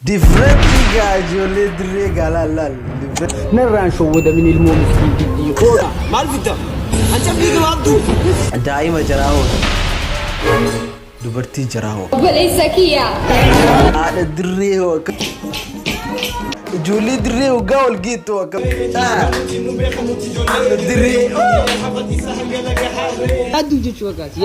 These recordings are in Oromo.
differently gaajole dirree galaalal narraan showwada min ilmoo miskiintitti qooda maal fidda ancha biiga waabdu daa'ima jaraahoo dubartii jaraahoo Balisa Kia. haadha dirree hoo ijoollee dirree hoggaa ol geettu akka dirree yaaduu jechuu waggaati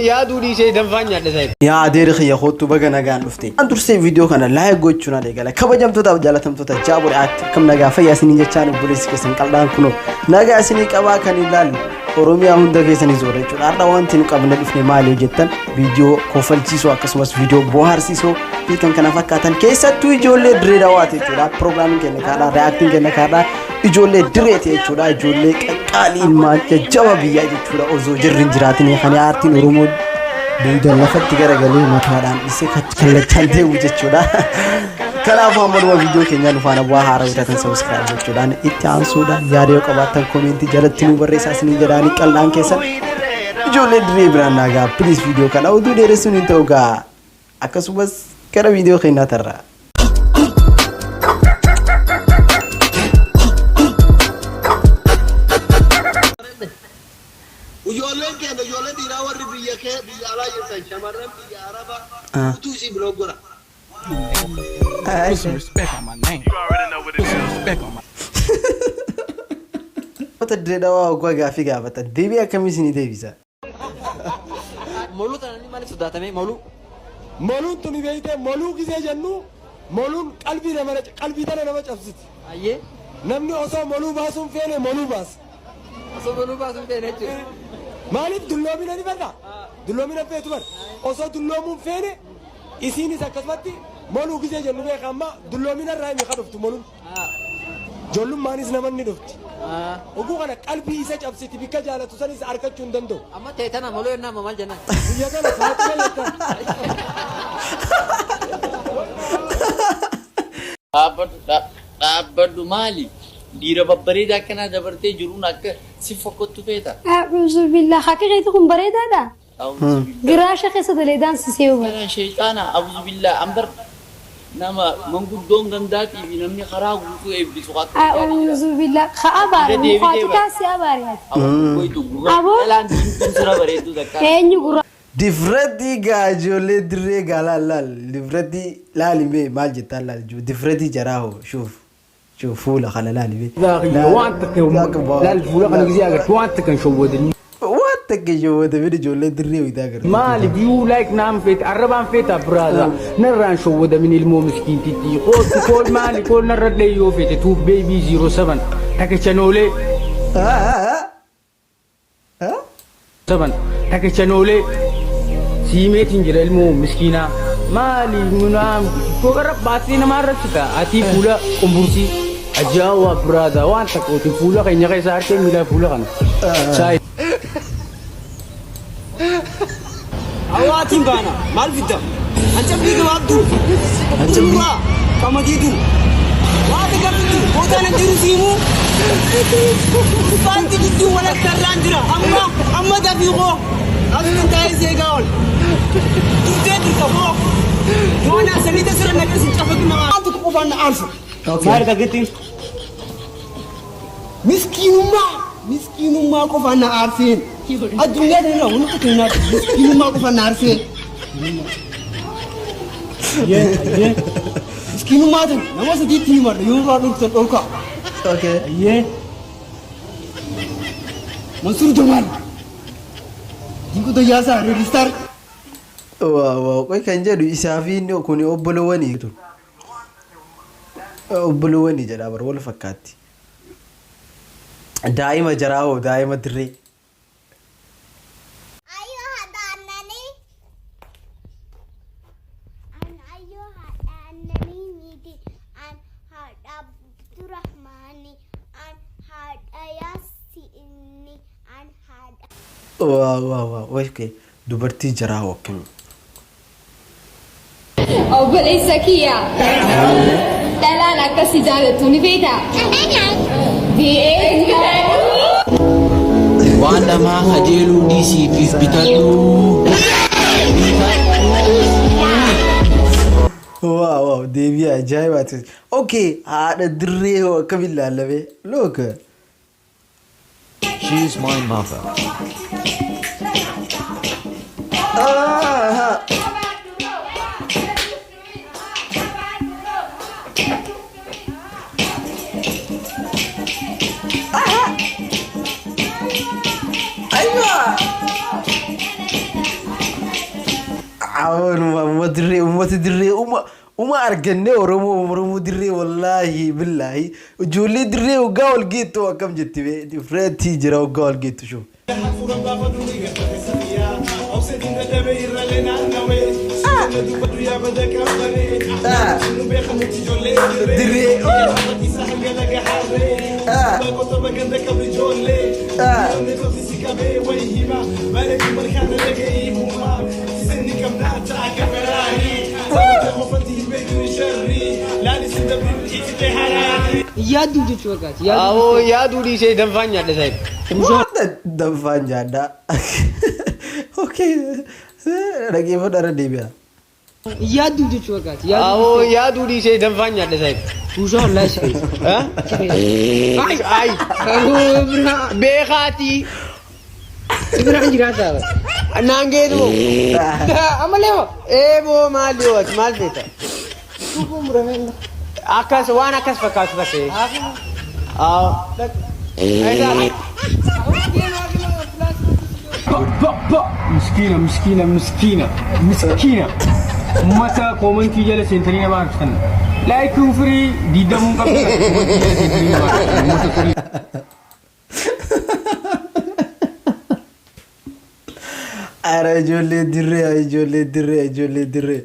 yaaduu dhiisee danfaan nyaadha ta'e yaa adeeri xiyya kootu baga nagaan dhufte an dursee viidiyoo kana laayik gochuun adeegala kabajamtootaaf jaalatamtoota jaaboo dhiyaatti akkam nagaa fayyaa isinii jechaan obboleessi keessan qaldaan kunoo nagaa isinii qabaa kan ilaallu oromiyaa hunda keessanii zoora jechuudha har'a wanti nu qabna dhufne maali jettan viidiyoo kofalchiisoo akkasumas viidiyoo bohaarsiisoo fi kan kana fakkaatan keessattuu ijoollee dirree dawaati jechuudha pirogiraamiin keenya kaadhaa reaaktiin keenya kaadhaa ijoollee direeti jechuudha ijoollee qaqqaalii ilmaan jajjaba biyyaa jechuudha osoo jirri hin jiraatin kan aartiin oromoo duudan lafatti garagalee mataadhaan dhisee kallachaan deemu jechuudha kanaafuu ammaluma viidiyoo keenya nufaana bu'aa haaraa bitatan sabiskiraayib gochuudhaan itti aansuudhaan yaada yoo qabaattan koomentii jalatti nu barreessaa isinii jedhaanii qal'aan keessan ijoollee dirree biraan naagaa piliis viidiyoo kana oduu dheeressuun hin ta'u gaa akkasumas gara viidiyoo keenyaa tarraa. ijoolleen keenya ijoollee dhiiraa warri biyya alaa jirtan shamarran biyya arabaa utuu isii biloo gora. Put some respect on my name. You already know what it is. Respect on my Wata dirree dawaa hoggaa gaaffii gaafatan deebii akkamii isinii deebisa? moluu tananii maaliif sodaatamee moluu Moluun tuni beeyte moluu gisee jennu moluun qalbii tana nama cabsiti. ayyee Namni osoo moluu baasuun feene moluu baasa. osoo moluu baasuun feene jechuudha Maaliif dulloomina ni barra? Dulloomina feetu barra. Osoo dulloomuun feene isiinis akkasumatti moluu gisee jennu beeka amma dulloomina irraa himi dhuftu moluun. Ijoollumaanis namanni dhufti. Oguu kana qalbii isa cabsiti bikka jaalatu sanis argachuu hin danda'u. amma ta'e tana moluu yennaa maal jennaan Biyya kana saaxila jettan. dhaabbadhu maali dhiira babbareedaa akkanaa dabartee jiruun akka si fokkottu feeta. A'udhu billah. Haqiqatan bareedaadha. Giraasha keessa daleedaan sisee hubat. Kana sheexaana abuzu billaa ambar nama manguddoon gandaatii fi namni karaa guutuu eebbisu akka. A'udhu billah. Khaabaare mukaatu kaasi abaariyaati. Aboo elaan diimtuun sira bareedduu takka. Eenyu gura. Differently gaajole dirree galaalal differently laalimee maal jettaan laal differently jaraaho shuf fuula kana laalimee wanta laal fuula kana gisee agartu wanta kan showwadanii wanta geejjawwata fedhe ijoollee dirree witaa agarra maali biyuu like naam feete arrabaan feeta braaza narraan showwada min ilmoo miskiintitti kool maali kool narra dheeyyoo feete tuuf beebii 07 takechanoolee 7 takechanoolee siimeetiin jira ilmoo miskiinaa maali munaam kogarra baatee namaa rakkita ati fuula qumbursii ajaawa braaza waan takkooti fuula keenya keessa harkee miila fuula kana saay Awaatiin baana maal fidda ancha biiga waabdu ancha biiga qamadiitu waati gabitu bootaan jiru siimu baanti gidduu walakka irraan jira amma dafiiqoo asuma taa'ee seegaa ol duftee dirta hoo waan asaniita sira naqasi cafaqi namaa waanti qofaan na aansa maal gagettiin miskiinummaa qofaan na aarseen addunyaa kana hundi keenyaa miskiinummaa qofaan na aarseen miskiinummaa tan nama sadiitti himadha yoo irraa dhultan dhulka Mansuur Jamal Dinko Toyaasaa Reelistar waaw qoy kan jedhu isaa fi inni kun obbolowwanii obbolowwanii jedha bar wal fakkaatti daa'ima jaraahoo daa'ima dirree waaw okay dubartii jaraahoo akkami Balisa Kia. Dalaan akkasi jaalatu ni beektaa? waan namaa kajeeluu dhiisiitiif bitadhu. واو ديبيا جايبات اوكي هذا دري هو كمل لعبه لوك She's my mother. آه ايوه ما ادري وما تدري وما ارجني ورمو دري والله بالله جولي دري وقاول جيتو كم جتي دي فريد تيجرا وقاول جيتو شوف Yaadu jechuudha gaati. Awoo yaaduu dhiisee danfaan nyaadha saayib. danfaan nyaadha. Okay. Dhaggeeffadhu irra deebi'a. Yaadu jechuudha gaati. Awoo yaaduu dhiisee danfaan nyaadha saayib. Kuusaa wallaahi saayib. Ay beekaati. Sibiraan jiraata. Naangeetu. Amalee moo? Moo maali hooti maal feeta? Akkas waan akkas fakkaatu takkee. Miskiina. Ummata koomantii jala seentanii nama harkisan. Laayikiin firii diidamuu qabdu. Ara ijoollee dirree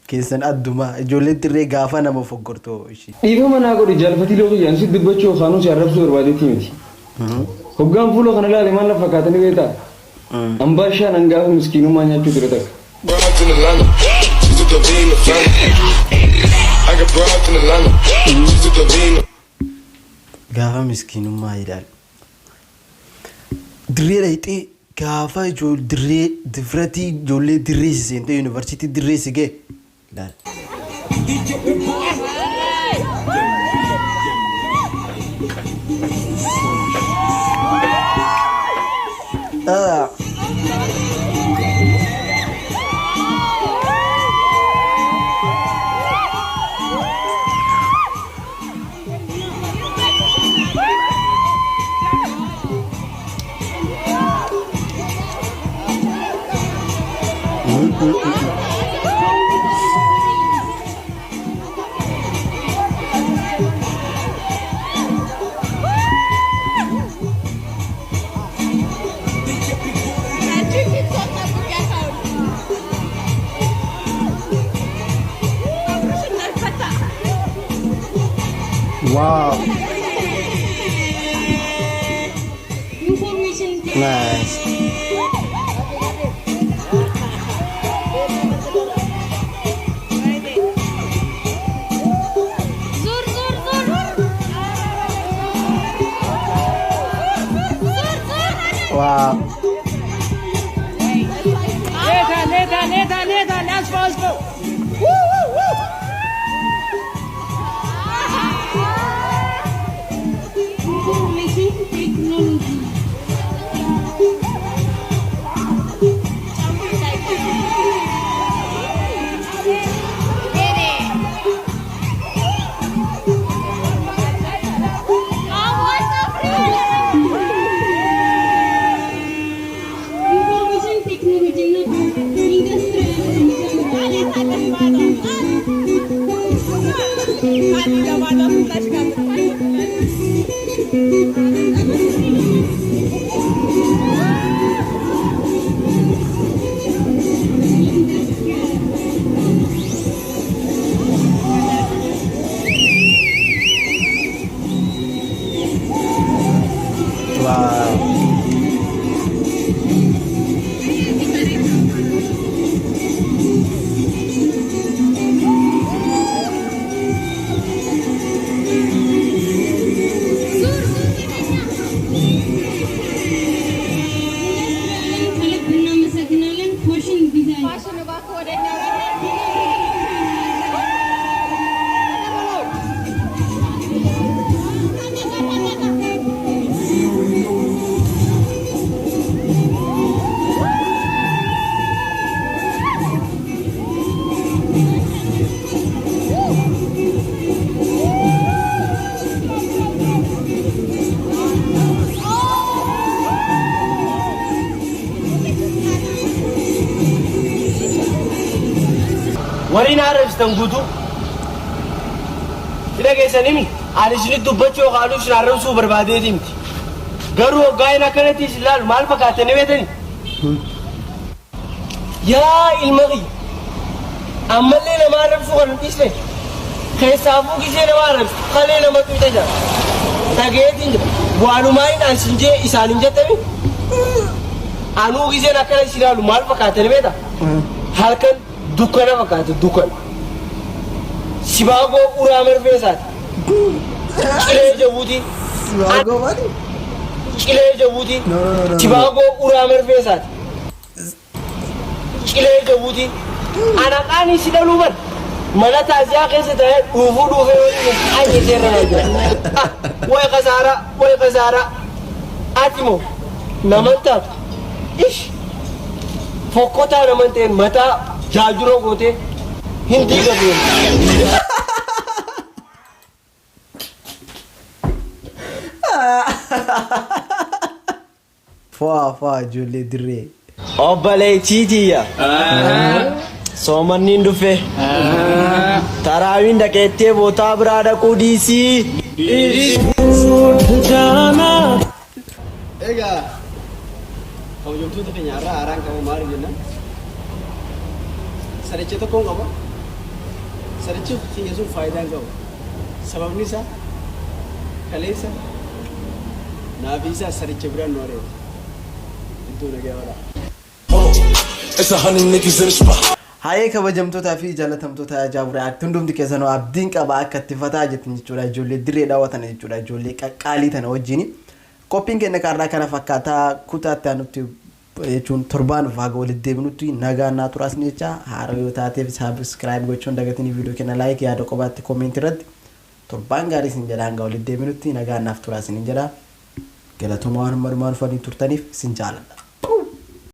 keessan adduma ijoollee dirree gaafa nama foggortoo ishii. Dhiifama naa godhe jaalfatii lootu jaan si dubbachuu kaanuu si arrabsuu barbaadetti miti. Hoggaan fuuloo kana ilaale maal na fakkaatanii beektaa? Hambaa shaan hangaafa miskiinummaa nyaachuu ture takka. Gaafa miskiinummaa ilaali. Dirree dhayixee gaafa dirree difratii ijoollee dirree si seentee yuunivarsiitii dirree si ga'e. Wow. Nice. Wow. Later, let's go. keessan guutuu. Hidha keessanii mi? Ani isinit dubbachuu yookaan isin arrabsuu barbaadeeti miti. Garuu hoggaan akkanattis ilaalu maal fakkaatanii beetanii? Yaa ilma kiyya. Ammallee nama arrabsuu kan hin dhiisne. Keessaafuu gisee nama arrabsu kalee nama tuuta jira. Dhageetiin jira. Waanumaa hin ansinjee isaan hin jettami. Anuu giseen akkana isin ilaalu maal fakkaatanii beeta? Halkan dukkana fakkaate dukkana. Sibaagoo uraa marfeesaati. Cilee jabuuti. Sibaagoo maali? Cilee jabuuti. Sibaagoo uraa marfeesaati. Cilee jabuuti. Anaqaan isi dhaluu bar. Mana taasisaa keessa ta'ee dhuufuu dhuufee waliin hanyee seerra jira. Wayi kasaaraa. Ati moo naman taatu. Ish. Fokkotaa naman ta'een mataa jaajuroo gootee hindi gabriel. Faa ijoollee dirree. Obbolee Chiitiya. Soomanniin dhufe. Taraawiin dhaqeettee bootaa biraa dhaquu dhiisii. Egaa kabajamtoota keenya irraa haaraan qabu maali jenna? Saricha tokkoon qaba. Sarichi kiyya sun faayidaa hin qabu. Sababni isaa kaleessa naafi isaa saricha biraan nu areera. Iddoo nagaa walaa. Haayee kabajamtootaa fi jaalatamtoota Jaaburee Act hundumti keessanoo abdiin qaba akka itti fataa jettan jechuudha. Ijoollee dirree daawwatan jechuudha. Ijoollee qaqqaalii tana wajjin. Qophiin keenya kaarraa kana fakkaataa kutaatti aanutti jechuun torbaan faaga walitti deebinutti nagaan naa turaasni jecha haara yoo taateef saabskiraayib gochuun dagatanii viidiyoo keenya laayik yaada qobaatti koomentii irratti torbaan gaarii isin jedha hanga walitti deebinutti nagaan naaf turaasni jedha. Galatuma waan marumaan dhufanii turtaniif isin jaaladha.